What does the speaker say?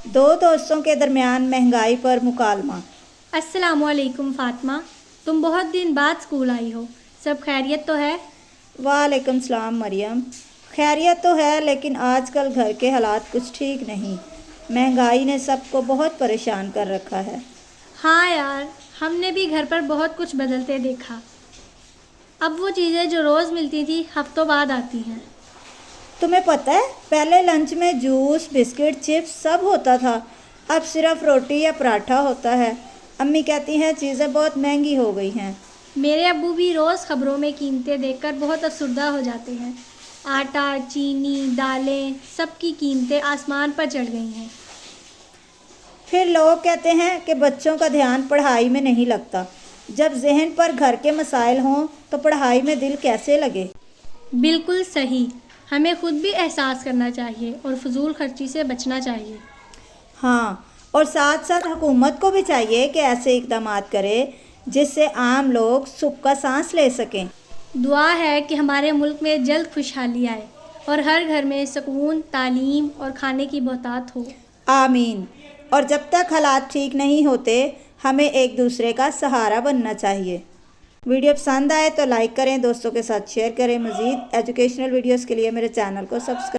दो दोस्तों के दरमियान महंगाई पर मुकालमा। अस्सलामुअलैकुम फ़ातिमा, तुम बहुत दिन बाद स्कूल आई हो, सब खैरियत तो है? वालेकुम सलाम मरियम। खैरियत तो है, लेकिन आजकल घर के हालात कुछ ठीक नहीं। महंगाई ने सबको बहुत परेशान कर रखा है। हाँ यार, हमने भी घर पर बहुत कुछ बदलते देखा। अब वो चीज़ें जो रोज़ मिलती थी हफ्तों बाद आती हैं। तुम्हें पता है, पहले लंच में जूस, बिस्किट, चिप्स सब होता था। अब सिर्फ रोटी या पराठा होता है। अम्मी कहती हैं चीज़ें बहुत महंगी हो गई हैं। मेरे अब्बू भी रोज़ खबरों में कीमतें देखकर बहुत अफसरदा हो जाते हैं। आटा, चीनी, दालें, सब की कीमतें आसमान पर चढ़ गई हैं। फिर लोग कहते हैं कि बच्चों का ध्यान पढ़ाई में नहीं लगता। जब ज़हन पर घर के मसाइल हों तो पढ़ाई में दिल कैसे लगे। बिल्कुल सही, हमें खुद भी एहसास करना चाहिए और फजूल खर्ची से बचना चाहिए। हाँ, और साथ साथ हुकूमत को भी चाहिए कि ऐसे इकदाम करे जिससे आम लोग सुख का सांस ले सकें। दुआ है कि हमारे मुल्क में जल्द खुशहाली आए और हर घर में सुकून, तालीम और खाने की बहुतात हो। आमीन। और जब तक हालात ठीक नहीं होते, हमें एक दूसरे का सहारा बनना चाहिए। वीडियो पसंद आए तो लाइक करें, दोस्तों के साथ शेयर करें। मज़ीद एजुकेशनल वीडियोस के लिए मेरे चैनल को सब्सक्राइब